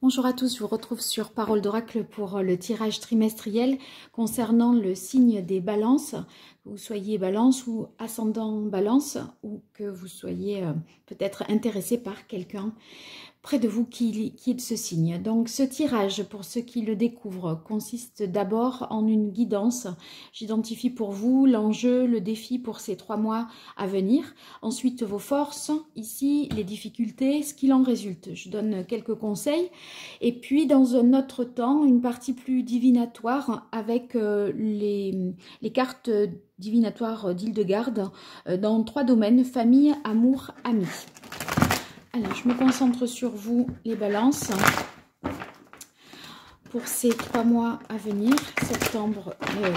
Bonjour à tous, je vous retrouve sur Parole d'Oracle pour le tirage trimestriel concernant le signe des balances, que vous soyez balance ou ascendant balance, ou que vous soyez peut-être intéressé par quelqu'un près de vous qui est de ce signe. Donc ce tirage, pour ceux qui le découvrent, consiste d'abord en une guidance. J'identifie pour vous l'enjeu, le défi pour ces 3 mois à venir. Ensuite vos forces, ici les difficultés, ce qu'il en résulte. Je donne quelques conseils. Et puis dans un autre temps, une partie plus divinatoire avec les cartes divinatoires d'Hildegarde dans 3 domaines, famille, amour, amis. Alors, je me concentre sur vous, les balances, pour ces 3 mois à venir,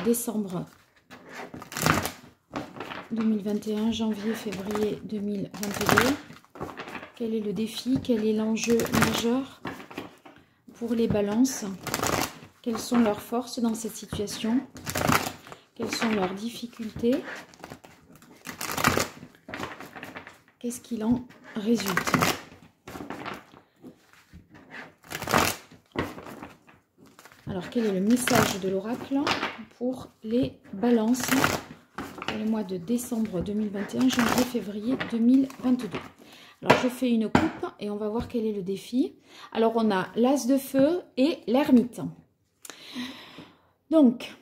décembre 2021, janvier, février 2022. Quel est le défi? Quel est l'enjeu majeur pour les balances? Quelles sont leurs forces dans cette situation? Quelles sont leurs difficultés? Qu'est-ce qu'il en résulte? Alors, quel est le message de l'oracle pour les balances pour les mois de décembre 2021, janvier, février 2022? Alors, je fais une coupe et on va voir quel est le défi. Alors, on a l'as de feu et l'ermite. Donc,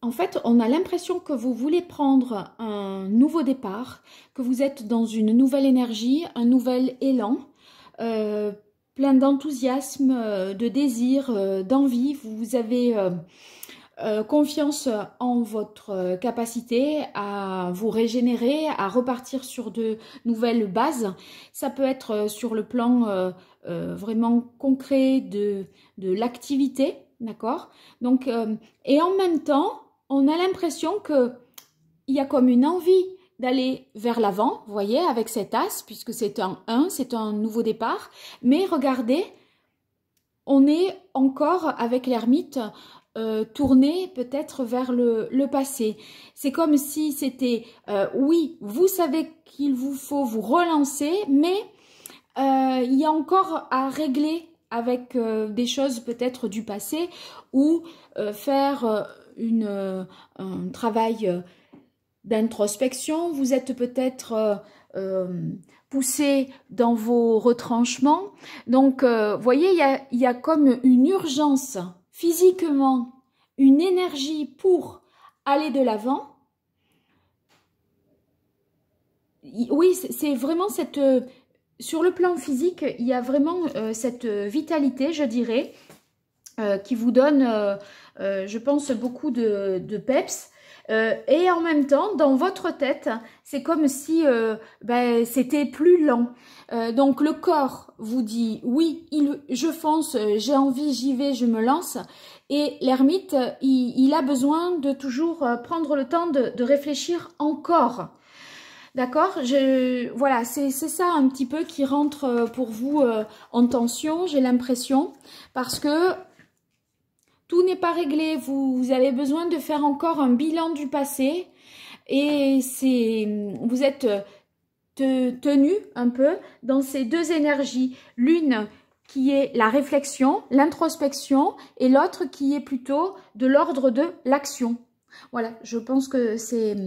en fait, on a l'impression que vous voulez prendre un nouveau départ, que vous êtes dans une nouvelle énergie, un nouvel élan, plein d'enthousiasme, de désir, d'envie. Vous avez confiance en votre capacité à vous régénérer, à repartir sur de nouvelles bases. Ça peut être sur le plan vraiment concret de l'activité, d'accord? Donc, et en même temps, on a l'impression qu'il y a comme une envie d'aller vers l'avant, vous voyez, avec cet as, puisque c'est un 1, c'est un nouveau départ. Mais regardez, on est encore avec l'ermite tourné peut-être vers le passé. C'est comme si c'était, oui, vous savez qu'il vous faut vous relancer, mais il y a encore à régler avec des choses peut-être du passé ou faire un travail d'introspection. Vous êtes peut-être poussé dans vos retranchements. Donc, vous voyez, il y a comme une urgence physiquement, une énergie pour aller de l'avant. Oui, c'est vraiment cette... sur le plan physique, il y a vraiment cette vitalité, je dirais, qui vous donne, je pense, beaucoup de peps. Et en même temps, dans votre tête, c'est comme si c'était plus lent. Donc le corps vous dit oui, je fonce, j'ai envie, j'y vais, je me lance. Et l'ermite, il a besoin de toujours prendre le temps de réfléchir encore. D'accord? Voilà, c'est ça un petit peu qui rentre pour vous en tension, j'ai l'impression, parce que tout n'est pas réglé, vous avez besoin de faire encore un bilan du passé et vous êtes tenu un peu dans ces deux énergies. L'une qui est la réflexion, l'introspection et l'autre qui est plutôt de l'ordre de l'action. Voilà, je pense que c'est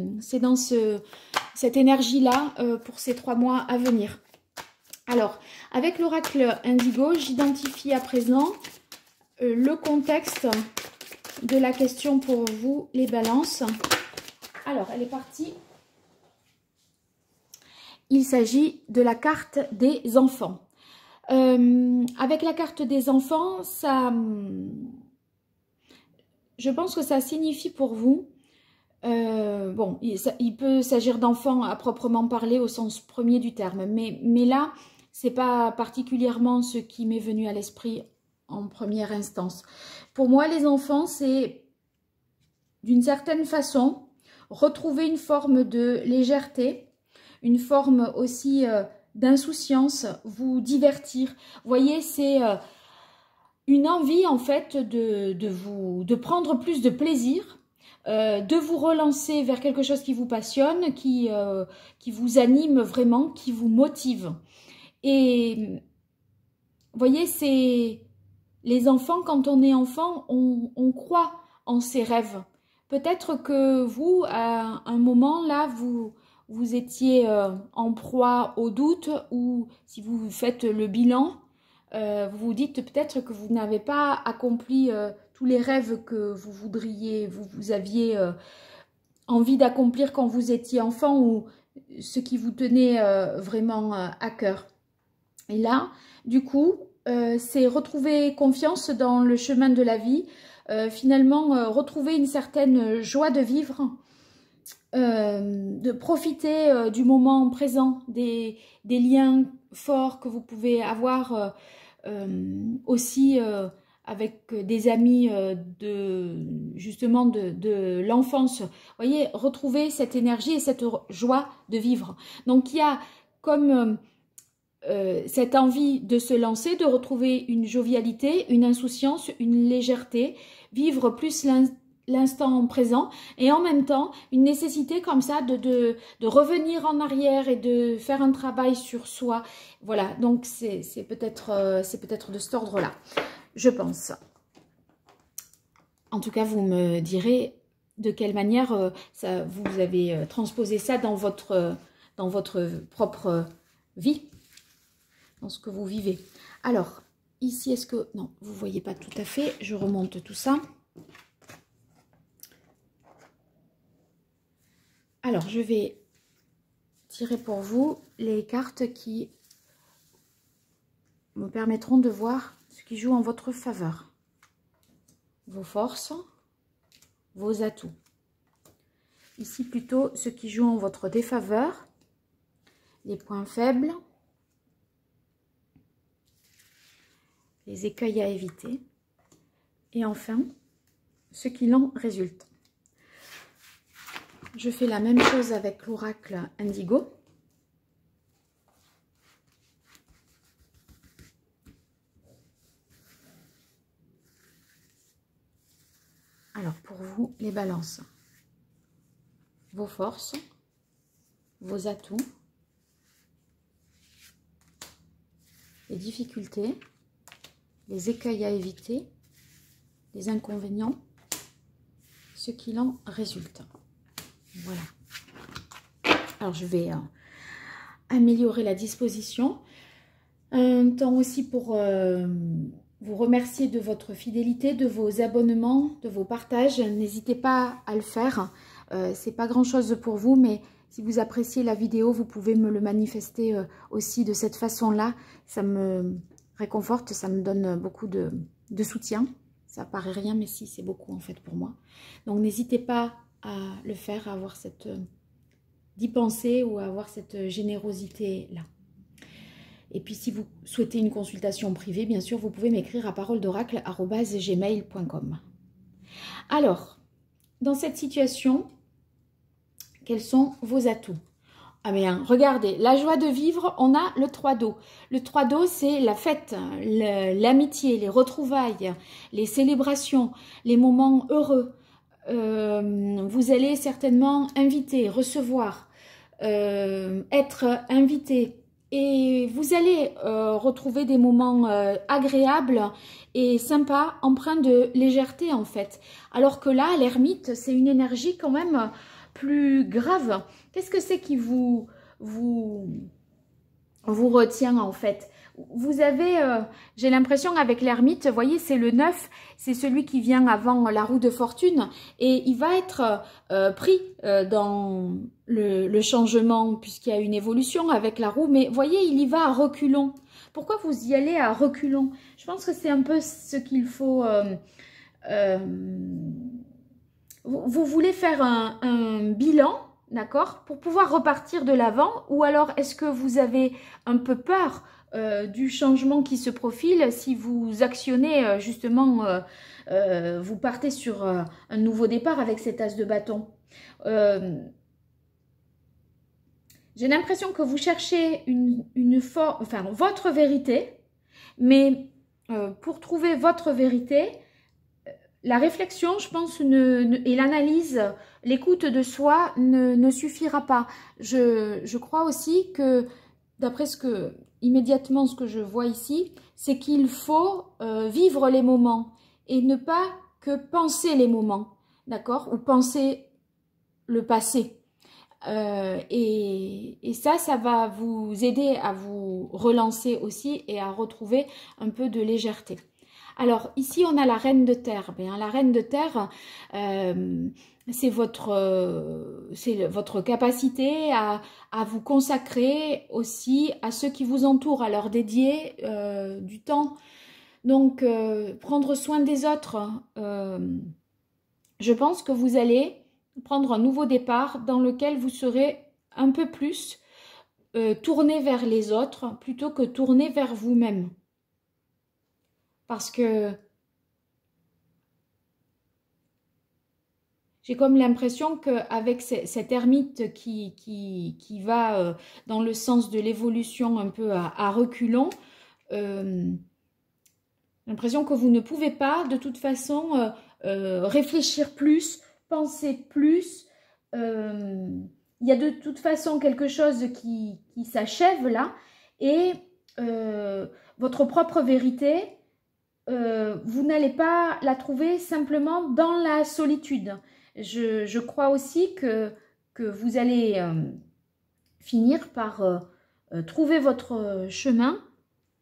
dans cette énergie-là pour ces 3 mois à venir. Alors, avec l'oracle indigo, j'identifie à présent le contexte de la question pour vous, les balances. Alors, elle est partie. Il s'agit de la carte des enfants. Avec la carte des enfants, je pense que ça signifie pour vous, bon, il peut s'agir d'enfants à proprement parler au sens premier du terme, mais là, c'est pas particulièrement ce qui m'est venu à l'esprit en première instance. Pour moi, les enfants, c'est d'une certaine façon retrouver une forme de légèreté, une forme aussi d'insouciance, vous voyez, c'est une envie en fait de prendre plus de plaisir, de vous relancer vers quelque chose qui vous passionne, qui vous anime vraiment, qui vous motive. Et vous voyez, c'est les enfants, quand on est enfant, on croit en ses rêves. Peut-être que vous, à un moment là, vous étiez en proie au doute, ou si vous faites le bilan, vous vous dites peut-être que vous n'avez pas accompli tous les rêves que vous voudriez, vous aviez envie d'accomplir quand vous étiez enfant, ou ce qui vous tenait vraiment à cœur. Et là, du coup, c'est retrouver confiance dans le chemin de la vie, finalement retrouver une certaine joie de vivre, de profiter du moment présent, des liens forts que vous pouvez avoir aussi avec des amis justement de l'enfance. Vous voyez, retrouver cette énergie et cette joie de vivre. Donc il y a comme cette envie de se lancer, de retrouver une jovialité, une insouciance, une légèreté, vivre plus l'instant présent, et en même temps une nécessité comme ça de revenir en arrière et de faire un travail sur soi. Voilà, donc c'est peut-être de cet ordre-là, je pense. En tout cas, vous me direz de quelle manière vous avez transposé ça dans votre propre vie, dans ce que vous vivez. Alors, ici, est-ce que... Non, vous ne voyez pas tout à fait. Je remonte tout ça. Alors, je vais tirer pour vous les cartes qui me permettront de voir ce qui joue en votre faveur. Vos forces, vos atouts. Ici, plutôt, ce qui joue en votre défaveur, les points faibles, les écueils à éviter, et enfin, ce qu'il en résulte. Je fais la même chose avec l'oracle Indigo. Alors, pour vous, les balances, vos forces, vos atouts, les difficultés, les écueils à éviter, les inconvénients, ce qu'il en résulte. Voilà. Alors, je vais améliorer la disposition. Un temps aussi pour vous remercier de votre fidélité, de vos abonnements, de vos partages. N'hésitez pas à le faire. C'est pas grand-chose pour vous, mais si vous appréciez la vidéo, vous pouvez me le manifester aussi de cette façon-là. Ça me réconforte, ça me donne beaucoup de soutien. Ça paraît rien, mais si, c'est beaucoup en fait pour moi. Donc n'hésitez pas à le faire, à avoir cette... d'y penser, ou à avoir cette générosité-là. Et puis si vous souhaitez une consultation privée, bien sûr, vous pouvez m'écrire à paroledoracle@gmail.com. Alors, dans cette situation, quels sont vos atouts? Ah bien, regardez, la joie de vivre, on a le 3 d'eau. Le 3 d'eau, c'est la fête, l'amitié, les retrouvailles, les célébrations, les moments heureux. Vous allez certainement inviter, recevoir, être invité. Et vous allez retrouver des moments agréables et sympas, empreints de légèreté en fait. Alors que là, l'ermite, c'est une énergie quand même plus grave. Qu'est-ce que c'est qui vous retient en fait? Vous avez, j'ai l'impression avec l'ermite, vous voyez, c'est le 9, c'est celui qui vient avant la roue de fortune, et il va être pris dans le changement, puisqu'il y a une évolution avec la roue, mais vous voyez, il y va à reculons. Pourquoi vous y allez à reculons? Je pense que c'est un peu ce qu'il faut... vous voulez faire un bilan, d'accord, pour pouvoir repartir de l'avant, ou alors est-ce que vous avez un peu peur du changement qui se profile si vous actionnez justement, vous partez sur un nouveau départ avec cet as de bâton. J'ai l'impression que vous cherchez votre vérité, mais pour trouver votre vérité, la réflexion, je pense, et l'analyse, l'écoute de soi ne suffira pas. Je crois aussi que, d'après immédiatement ce que je vois ici, c'est qu'il faut vivre les moments et ne pas que penser les moments, d'accord? Ou penser le passé. Et ça va vous aider à vous relancer aussi et à retrouver un peu de légèreté. Alors, ici, on a la reine de terre. Bien, la reine de terre, c'est votre capacité à vous consacrer aussi à ceux qui vous entourent, à leur dédier du temps. Donc, prendre soin des autres. Je pense que vous allez prendre un nouveau départ dans lequel vous serez un peu plus tourné vers les autres plutôt que tourné vers vous-même. Parce que j'ai comme l'impression qu'avec cette ermite qui va dans le sens de l'évolution un peu à reculons, j'ai l'impression que vous ne pouvez pas de toute façon réfléchir plus, penser plus. Il y a de toute façon quelque chose qui s'achève là et votre propre vérité, vous n'allez pas la trouver simplement dans la solitude. Je crois aussi que vous allez finir par trouver votre chemin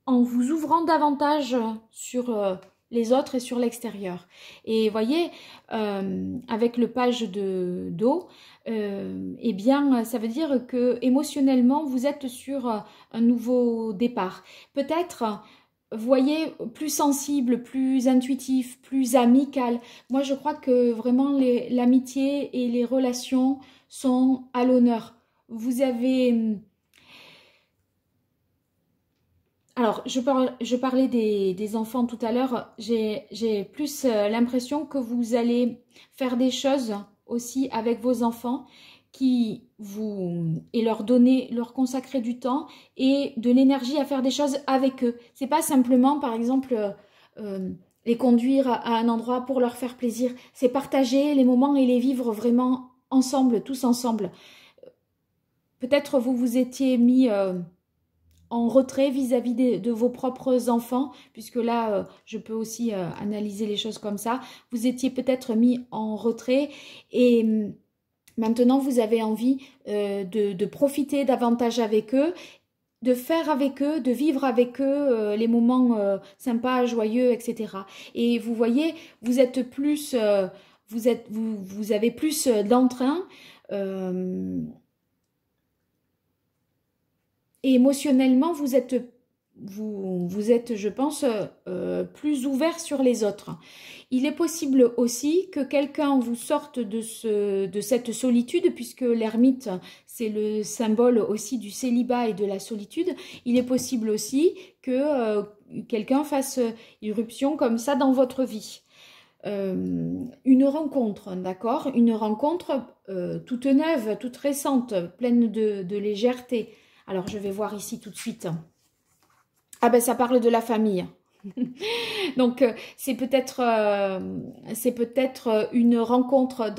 en vous ouvrant davantage sur les autres et sur l'extérieur. Et voyez, avec le page d'eau, eh bien, ça veut dire que émotionnellement, vous êtes sur un nouveau départ. Peut-être, voyez, plus sensible, plus intuitif, plus amical. Moi, je crois que vraiment l'amitié et les relations sont à l'honneur. Vous avez... Alors, je parlais des enfants tout à l'heure. J'ai plus l'impression que vous allez faire des choses aussi avec vos enfants et leur consacrer du temps et de l'énergie à faire des choses avec eux. C'est pas simplement, par exemple, les conduire à un endroit pour leur faire plaisir. C'est partager les moments et les vivre vraiment ensemble, tous ensemble. Peut-être vous vous étiez mis... en retrait vis-à-vis de vos propres enfants, puisque là, je peux aussi analyser les choses comme ça. Vous étiez peut-être mis en retrait et maintenant, vous avez envie de profiter davantage avec eux, de faire avec eux, de vivre avec eux les moments sympas, joyeux, etc. Et vous voyez, vous êtes plus, vous avez plus d'entrain. Et émotionnellement, vous êtes, je pense, plus ouvert sur les autres. Il est possible aussi que quelqu'un vous sorte de cette solitude, puisque l'ermite, c'est le symbole aussi du célibat et de la solitude. Il est possible aussi que quelqu'un fasse irruption comme ça dans votre vie. Une rencontre, d'accord? Une rencontre toute neuve, toute récente, pleine de légèreté. Alors, je vais voir ici tout de suite. Ah ben, ça parle de la famille. Donc, c'est peut-être une rencontre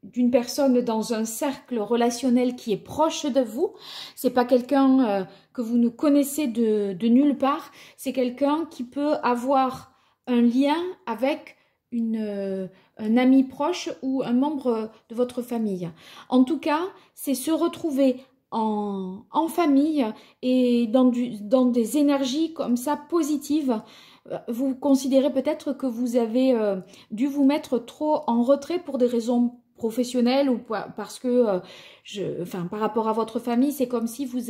d'une personne dans un cercle relationnel qui est proche de vous. C'est pas quelqu'un que vous ne connaissez de nulle part. C'est quelqu'un qui peut avoir un lien avec un ami proche ou un membre de votre famille. En tout cas, c'est se retrouver en famille et dans des énergies comme ça positives. Vous considérez peut-être que vous avez dû vous mettre trop en retrait pour des raisons professionnelles ou parce que par rapport à votre famille, c'est comme si vous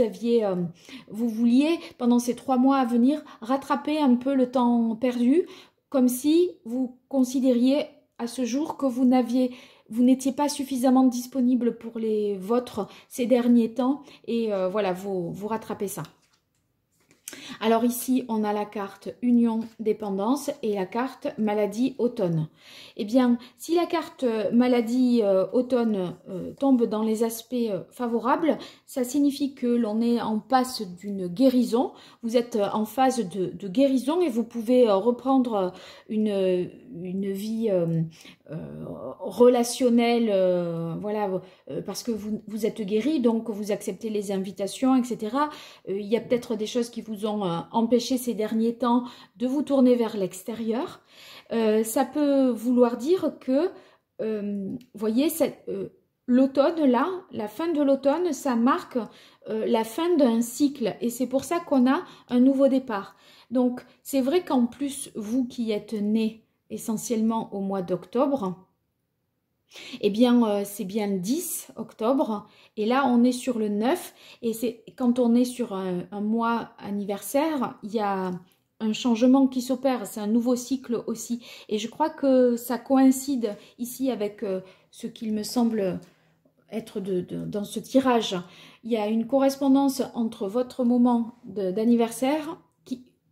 vouliez pendant ces 3 mois à venir rattraper un peu le temps perdu, comme si vous considériez à ce jour que vous n'étiez pas suffisamment disponible pour les vôtres ces derniers temps et voilà, vous rattrapez ça. Alors ici, on a la carte Union Dépendance et la carte Maladie Automne. Eh bien, si la carte Maladie Automne tombe dans les aspects favorables, ça signifie que l'on est en passe d'une guérison. Vous êtes en phase de guérison et vous pouvez reprendre une vie relationnelle, voilà, parce que vous êtes guéri, donc vous acceptez les invitations, etc. Il y a peut-être des choses qui vous ont empêché ces derniers temps de vous tourner vers l'extérieur. Ça peut vouloir dire que, voyez, l'automne, là, la fin de l'automne, ça marque la fin d'un cycle. Et c'est pour ça qu'on a un nouveau départ. Donc, c'est vrai qu'en plus, vous qui êtes né essentiellement au mois d'octobre, eh bien, c'est bien le 10 octobre. Et là, on est sur le 9. Et quand on est sur un mois anniversaire, il y a un changement qui s'opère. C'est un nouveau cycle aussi. Et je crois que ça coïncide ici avec ce qu'il me semble être dans ce tirage. Il y a une correspondance entre votre moment d'anniversaire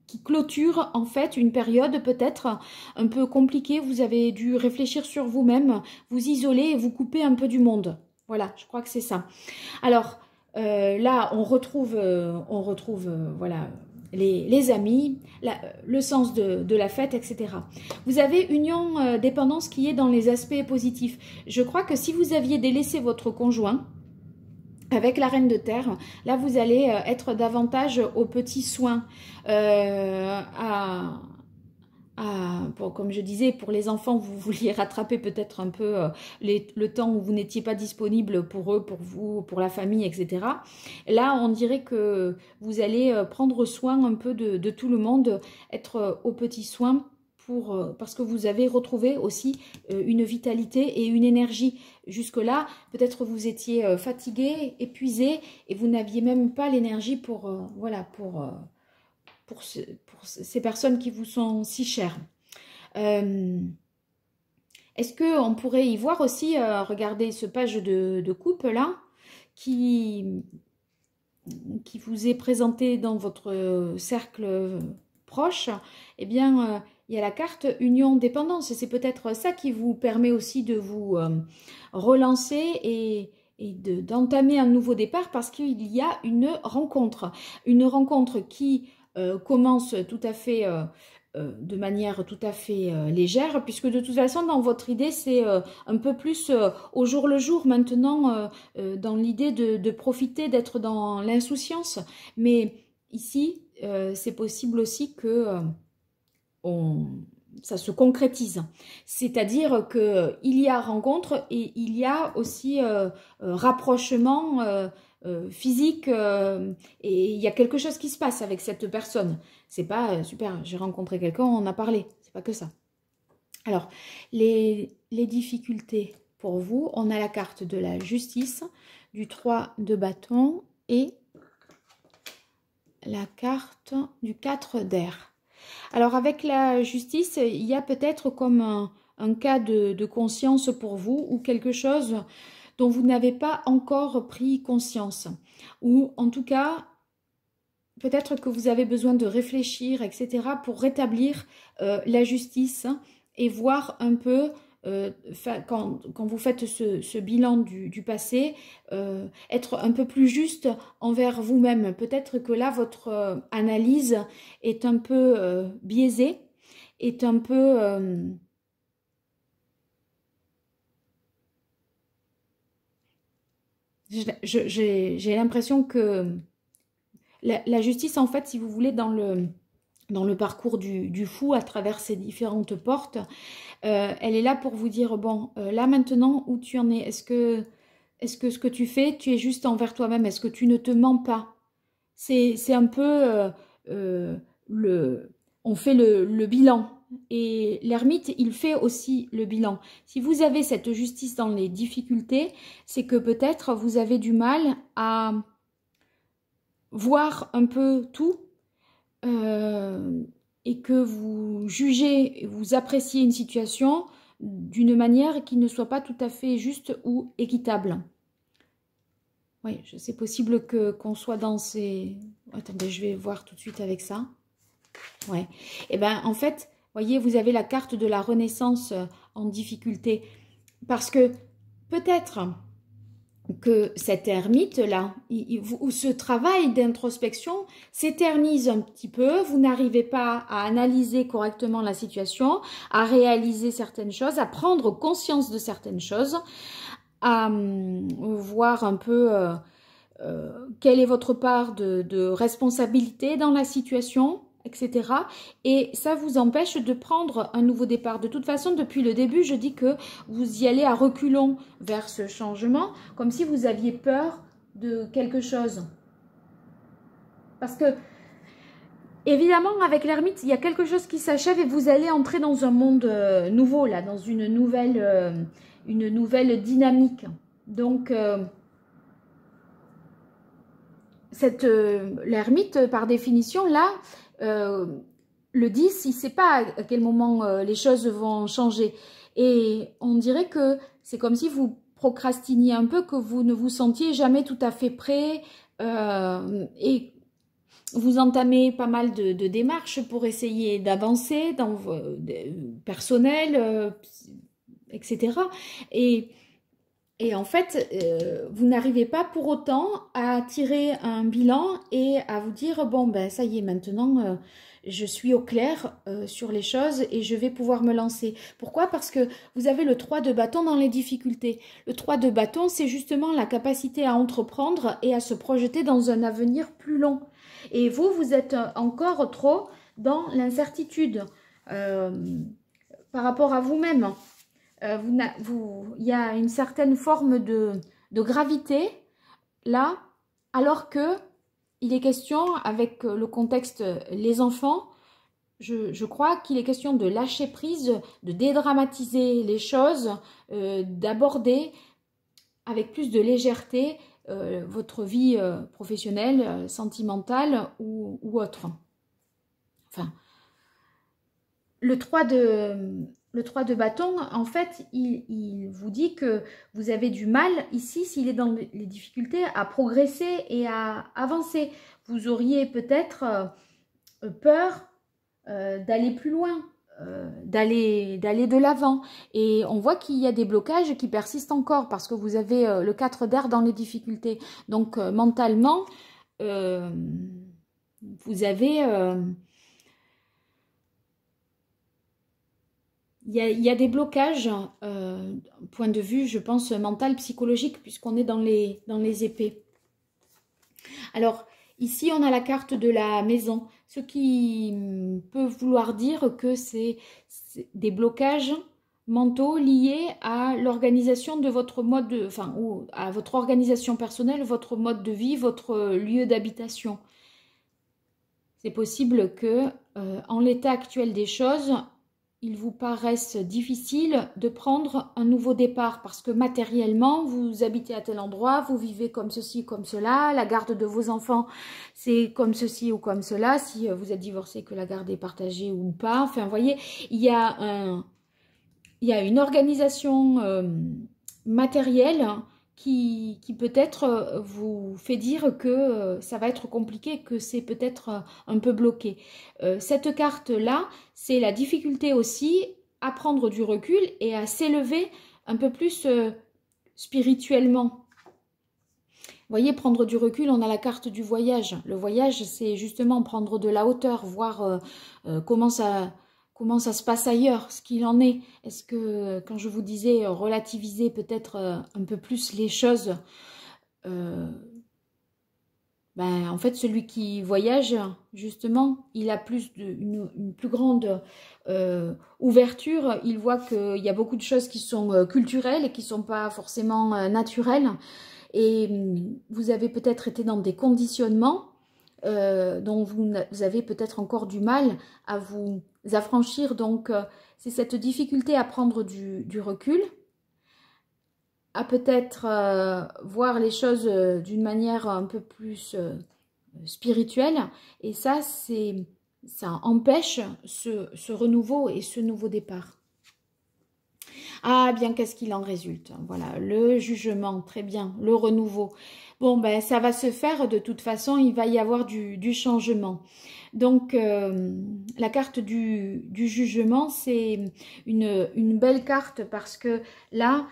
qui clôture en fait une période peut-être un peu compliquée. Vous avez dû réfléchir sur vous-même, vous isoler et vous couper un peu du monde. Voilà, je crois que c'est ça. Alors là, on retrouve voilà, les amis, le sens de la fête, etc. Vous avez union dépendance qui est dans les aspects positifs. Je crois que si vous aviez délaissé votre conjoint, avec la reine de terre, là vous allez être davantage aux petits soins, comme je disais, pour les enfants, vous vouliez rattraper peut-être un peu le temps où vous n'étiez pas disponible pour eux, pour vous, pour la famille, etc. Là, on dirait que vous allez prendre soin un peu de tout le monde, être aux petits soins, parce que vous avez retrouvé aussi une vitalité et une énergie. Jusque-là, peut-être vous étiez fatigué, épuisé, et vous n'aviez même pas l'énergie pour ces personnes qui vous sont si chères. Est-ce qu'on pourrait y voir aussi, regardez ce page de coupe là, qui vous est présenté dans votre cercle proche, eh bien, il y a la carte Union Dépendance. C'est peut-être ça qui vous permet aussi de vous relancer et d'entamer un nouveau départ parce qu'il y a une rencontre qui commence tout à fait de manière tout à fait légère, puisque de toute façon dans votre idée c'est un peu plus au jour le jour maintenant, dans l'idée de profiter, d'être dans l'insouciance, mais ici c'est possible aussi que ça se concrétise, c'est-à-dire que il y a rencontre et il y a aussi rapprochement physique, et il y a quelque chose qui se passe avec cette personne. C'est pas super, j'ai rencontré quelqu'un, on a parlé, c'est pas que ça. Alors, les difficultés pour vous, on a la carte de la justice, du 3 de bâton et la carte du 4 d'air. Alors, avec la justice, il y a peut-être comme un cas de conscience pour vous ou quelque chose dont vous n'avez pas encore pris conscience. Ou en tout cas, peut-être que vous avez besoin de réfléchir, etc. pour rétablir la justice et voir un peu, quand vous faites ce bilan du passé, être un peu plus juste envers vous-même. Peut-être que là, votre analyse est un peu biaisée, est un peu... j'ai l'impression que la justice, en fait, si vous voulez, dans le parcours du fou, à travers ces différentes portes, elle est là pour vous dire, bon, là maintenant, où tu en es, est-ce que ce que tu fais, tu es juste envers toi-même, est-ce que tu ne te mens pas? C'est un peu, on fait le bilan. Et l'ermite, il fait aussi le bilan. Si vous avez cette justice dans les difficultés, c'est que peut-être vous avez du mal à voir un peu tout, et que vous jugez, vous appréciez une situation d'une manière qui ne soit pas tout à fait juste ou équitable. Oui, c'est possible qu'on soit dans ces... attendez, je vais voir tout de suite avec ça. Ouais. Et ben en fait, voyez, vous avez la carte de la renaissance en difficulté. Parce que peut-être que cette ermite-là, ou ce travail d'introspection s'éternise un petit peu, vous n'arrivez pas à analyser correctement la situation, à réaliser certaines choses, à prendre conscience de certaines choses, à voir un peu quelle est votre part de responsabilité dans la situation, etc. Et ça vous empêche de prendre un nouveau départ. De toute façon, depuis le début, je dis que vous y allez à reculons vers ce changement, comme si vous aviez peur de quelque chose. Parce que, évidemment, avec l'ermite, il y a quelque chose qui s'achève et vous allez entrer dans un monde nouveau, là, dans une nouvelle dynamique. Donc, l'ermite, par définition, là, le 10, il ne sait pas à quel moment les choses vont changer. Et on dirait que c'est comme si vous procrastiniez un peu, que vous ne vous sentiez jamais tout à fait prêt et vous entamez pas mal de démarches pour essayer d'avancer dans vos personnel, etc. Et en fait, vous n'arrivez pas pour autant à tirer un bilan et à vous dire, bon, ben ça y est, maintenant, je suis au clair sur les choses et je vais pouvoir me lancer. Pourquoi? Parce que vous avez le 3 de bâton dans les difficultés. Le 3 de bâton, c'est justement la capacité à entreprendre et à se projeter dans un avenir plus long. Et vous, vous êtes encore trop dans l'incertitude par rapport à vous-même. Il y a une certaine forme de gravité là, alors que il est question, avec le contexte les enfants, je crois qu'il est question de lâcher prise, de dédramatiser les choses, d'aborder avec plus de légèreté votre vie professionnelle, sentimentale ou autre. Enfin, le 3 de bâton, en fait, il vous dit que vous avez du mal, ici, s'il est dans les difficultés, à progresser et à avancer. Vous auriez peut-être peur d'aller plus loin, d'aller de l'avant. Et on voit qu'il y a des blocages qui persistent encore parce que vous avez le 4 d'air dans les difficultés. Donc, mentalement, vous avez... il y a des blocages, point de vue, je pense, mental, psychologique, puisqu'on est dans les épées. Alors, ici, on a la carte de la maison, ce qui peut vouloir dire que c'est des blocages mentaux liés à l'organisation de votre mode de... Enfin, ou à votre organisation personnelle, votre mode de vie, votre lieu d'habitation. C'est possible que, en l'état actuel des choses, il vous paraisse difficile de prendre un nouveau départ parce que matériellement, vous habitez à tel endroit, vous vivez comme ceci, comme cela, la garde de vos enfants, c'est comme ceci ou comme cela, si vous êtes divorcé, que la garde est partagée ou pas. Enfin, vous voyez, il y a une organisation matérielle qui peut-être vous fait dire que ça va être compliqué, que c'est peut-être un peu bloqué. Cette carte-là, c'est la difficulté aussi à prendre du recul et à s'élever un peu plus spirituellement. Vous voyez, prendre du recul, on a la carte du voyage. Le voyage, c'est justement prendre de la hauteur, voir comment ça se passe ailleurs, ce qu'il en est. Est-ce que, quand je vous disais relativiser peut-être un peu plus les choses, en fait, celui qui voyage, justement, il a une plus grande ouverture. Il voit qu'il y a beaucoup de choses qui sont culturelles et qui ne sont pas forcément naturelles. Et vous avez peut-être été dans des conditionnements dont vous avez peut-être encore du mal à vous affranchir. Donc, c'est cette difficulté à prendre du recul, à peut-être voir les choses d'une manière un peu plus spirituelle. Et ça empêche ce renouveau et ce nouveau départ. Ah bien, qu'est-ce qu'il en résulte? Voilà, le jugement, très bien, le renouveau. Bon, ben ça va se faire de toute façon, il va y avoir du changement. Donc, la carte du jugement, c'est une belle carte parce que là,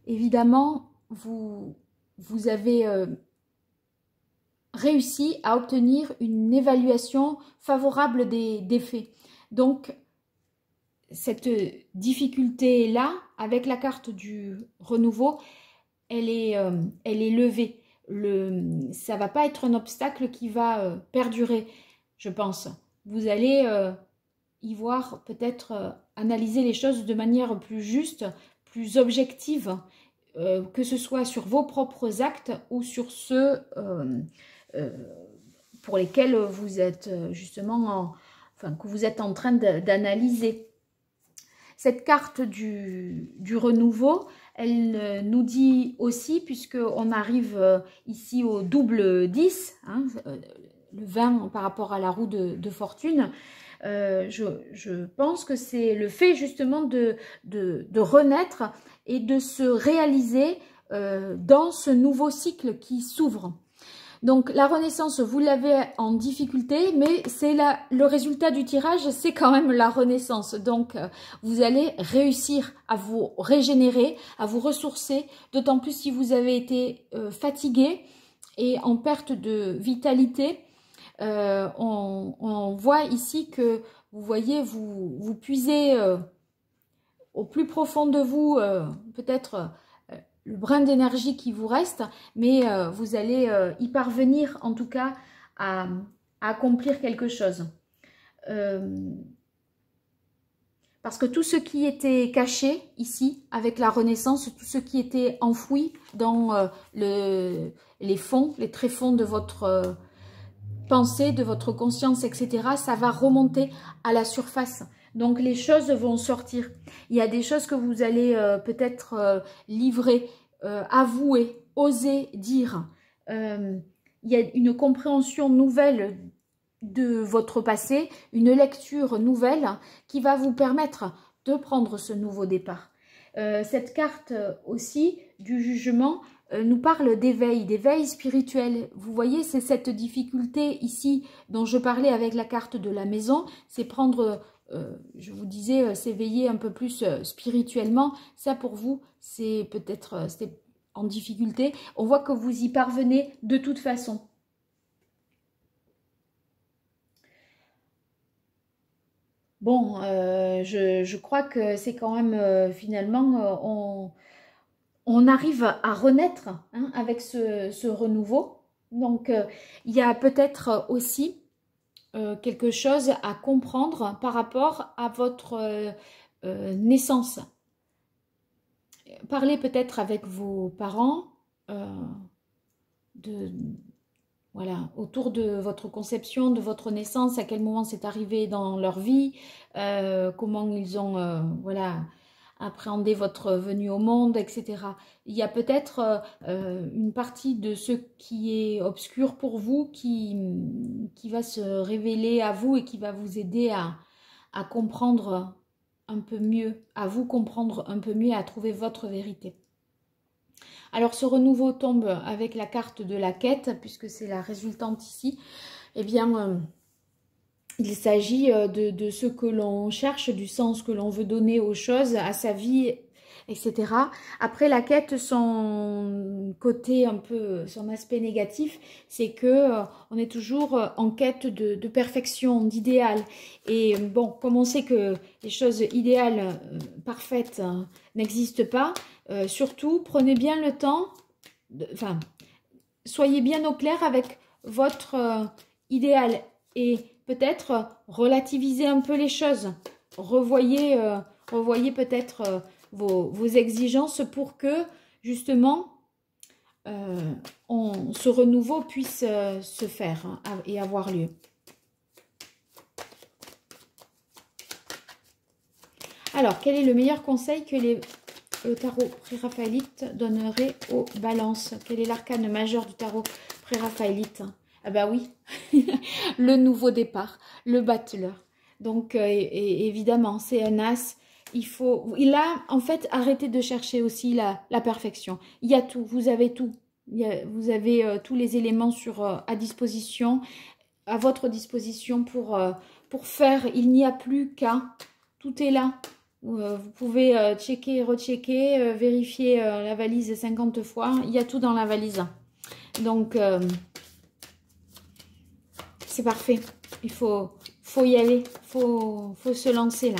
évidemment, vous avez réussi à obtenir une évaluation favorable des faits. Donc, cette difficulté-là, avec la carte du renouveau, elle est levée. Ça ne va pas être un obstacle qui va perdurer, je pense. Vous allez y voir, peut-être analyser les choses de manière plus juste, plus objective, que ce soit sur vos propres actes ou sur ceux pour lesquels vous êtes justement, enfin, que vous êtes en train d'analyser. Cette carte du renouveau, elle nous dit aussi, puisqu'on arrive ici au double 10, hein, le 20 par rapport à la roue de fortune, je pense que c'est le fait justement de renaître et de se réaliser dans ce nouveau cycle qui s'ouvre. Donc la renaissance, vous l'avez en difficulté, mais c'est le résultat du tirage, c'est quand même la renaissance. Donc vous allez réussir à vous régénérer, à vous ressourcer, d'autant plus si vous avez été fatigué et en perte de vitalité. On voit ici que, vous voyez, vous puisez au plus profond de vous, peut-être le brin d'énergie qui vous reste, mais vous allez y parvenir en tout cas à accomplir quelque chose. Parce que tout ce qui était caché ici, avec la Renaissance, tout ce qui était enfoui dans les fonds, les tréfonds de votre pensée, de votre conscience, etc., ça va remonter à la surface. Donc les choses vont sortir. Il y a des choses que vous allez peut-être livrer, avouer, oser dire. Il y a une compréhension nouvelle de votre passé, une lecture nouvelle qui va vous permettre de prendre ce nouveau départ. Cette carte aussi du jugement nous parle d'éveil spirituel. Vous voyez, c'est cette difficulté ici dont je parlais avec la carte de la maison, c'est prendre, je vous disais, s'éveiller un peu plus spirituellement. Ça pour vous, c'est peut-être en difficulté. On voit que vous y parvenez de toute façon. Bon, je crois que c'est quand même, finalement, on arrive à renaître hein, avec ce renouveau. Donc, il y a peut-être aussi quelque chose à comprendre par rapport à votre naissance. Parlez peut-être avec vos parents voilà, autour de votre conception, de votre naissance, à quel moment c'est arrivé dans leur vie, comment ils ont voilà, appréhendé votre venue au monde, etc. Il y a peut-être une partie de ce qui est obscur pour vous qui va se révéler à vous et qui va vous aider à comprendre un peu mieux, à vous comprendre un peu mieux, à trouver votre vérité. Alors ce renouveau tombe avec la carte de la quête, puisque c'est la résultante ici. Eh bien, il s'agit de ce que l'on cherche, du sens que l'on veut donner aux choses, à sa vie, etc. Après la quête, son côté un peu, son aspect négatif, c'est que on est toujours en quête de perfection, d'idéal. Et bon, comme on sait que les choses idéales, parfaites, n'existent pas, surtout, prenez bien le temps, enfin, soyez bien au clair avec votre idéal et peut-être relativiser un peu les choses. Revoyez peut-être vos exigences pour que, justement, ce renouveau puisse se faire hein, et avoir lieu. Alors, quel est le meilleur conseil que le tarot pré-raphaélite donnerait aux balances? Quel est l'arcane majeur du tarot pré-raphaélite? Ah bah oui, le nouveau départ, le battleur. Donc, évidemment, c'est un as Il a, en fait, arrêtez de chercher aussi la perfection. Il y a tout, vous avez tout. Vous avez tous les éléments à disposition, à votre disposition pour faire. Il n'y a plus qu'à. Tout est là. Vous pouvez checker, rechecker, vérifier la valise 50 fois. Il y a tout dans la valise. Donc, c'est parfait. Il faut y aller. Faut se lancer là.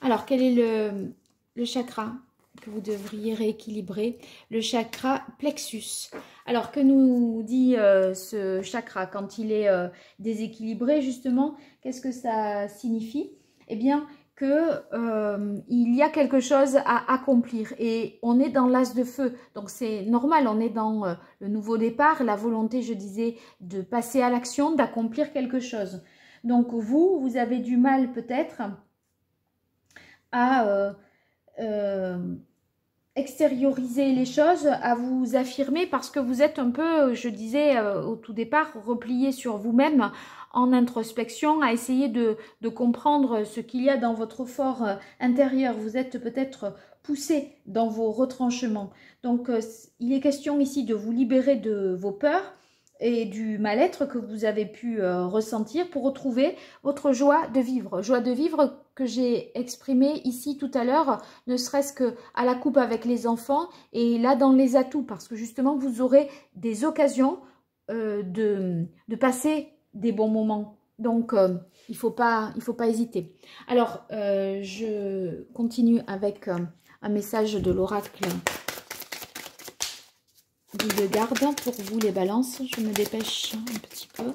Alors, quel est le chakra que vous devriez rééquilibrer? Le chakra plexus. Alors, que nous dit ce chakra quand il est déséquilibré, justement? Qu'est-ce que ça signifie? Eh bien, il y a quelque chose à accomplir. Et on est dans l'as de feu. Donc, c'est normal, on est dans le nouveau départ, la volonté, je disais, de passer à l'action, d'accomplir quelque chose. Donc, vous avez du mal peut-être à extérioriser les choses, à vous affirmer parce que vous êtes un peu, je disais au tout départ, replié sur vous-même en introspection, à essayer de comprendre ce qu'il y a dans votre fort intérieur. Vous êtes peut-être poussé dans vos retranchements. Donc, il est question ici de vous libérer de vos peurs et du mal-être que vous avez pu ressentir pour retrouver votre joie de vivre. Joie de vivre que j'ai exprimée ici tout à l'heure, ne serait-ce qu'à la coupe avec les enfants et là dans les atouts, parce que justement vous aurez des occasions de passer des bons moments. Donc, il faut pas hésiter. Alors, je continue avec un message de l'oracle d'Hildegarde pour vous les balances. Je me dépêche un petit peu.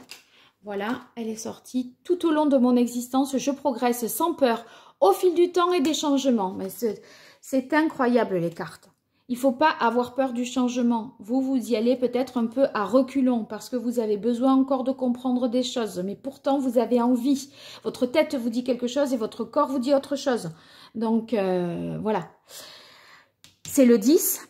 Voilà, elle est sortie. Tout au long de mon existence, je progresse sans peur au fil du temps et des changements. Mais c'est incroyable les cartes. Il ne faut pas avoir peur du changement. Vous y allez peut-être un peu à reculons parce que vous avez besoin encore de comprendre des choses. Mais pourtant, vous avez envie. Votre tête vous dit quelque chose et votre corps vous dit autre chose. Donc, voilà. C'est le 10.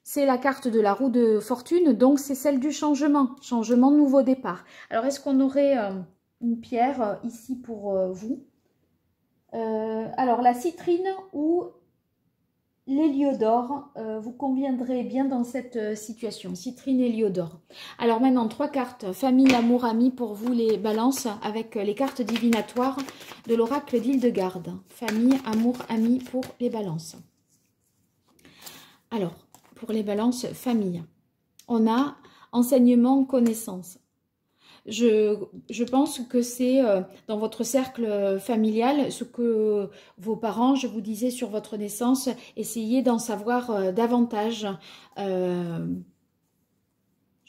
C'est la carte de la roue de fortune, donc c'est celle du changement. Changement, nouveau départ. Alors, est-ce qu'on aurait une pierre ici pour vous? Alors, la citrine ou l'héliodore vous conviendrait bien dans cette situation. Citrine, héliodore. Alors maintenant, 3 cartes. Famille, amour, ami pour vous les balances avec les cartes divinatoires de l'oracle d'Hildegarde. Famille, amour, ami pour les balances. Alors, pour les balances famille, on a enseignement, connaissance. Je pense que c'est dans votre cercle familial ce que vos parents, je vous disais sur votre naissance, essayez d'en savoir davantage. Je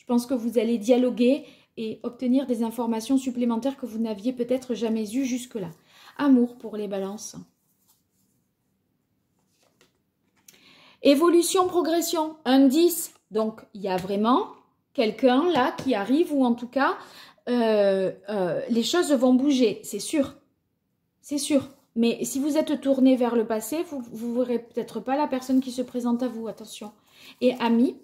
pense que vous allez dialoguer et obtenir des informations supplémentaires que vous n'aviez peut-être jamais eues jusque-là. Amour pour les balances. Évolution, progression, un 10. Donc, il y a vraiment quelqu'un là qui arrive ou en tout cas, les choses vont bouger, c'est sûr. C'est sûr. Mais si vous êtes tourné vers le passé, vous ne verrez peut-être pas la personne qui se présente à vous. Attention. Et ami.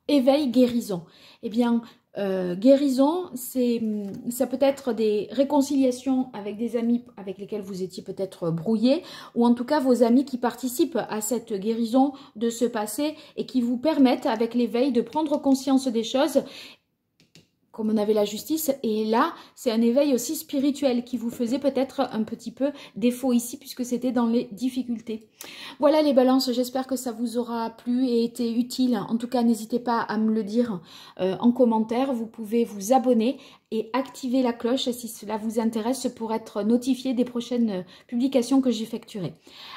Éveil, guérison. Eh bien, guérison, ça peut être des réconciliations avec des amis avec lesquels vous étiez peut-être brouillés, ou en tout cas vos amis qui participent à cette guérison de ce passé et qui vous permettent avec l'éveil de prendre conscience des choses. Comme on avait la justice, et là, c'est un éveil aussi spirituel qui vous faisait peut-être un petit peu défaut ici, puisque c'était dans les difficultés. Voilà les balances, j'espère que ça vous aura plu et été utile. En tout cas, n'hésitez pas à me le dire en commentaire. Vous pouvez vous abonner et activer la cloche si cela vous intéresse pour être notifié des prochaines publications que j'effectuerai.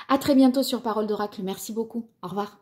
À très bientôt sur Parole d'Oracle. Merci beaucoup. Au revoir.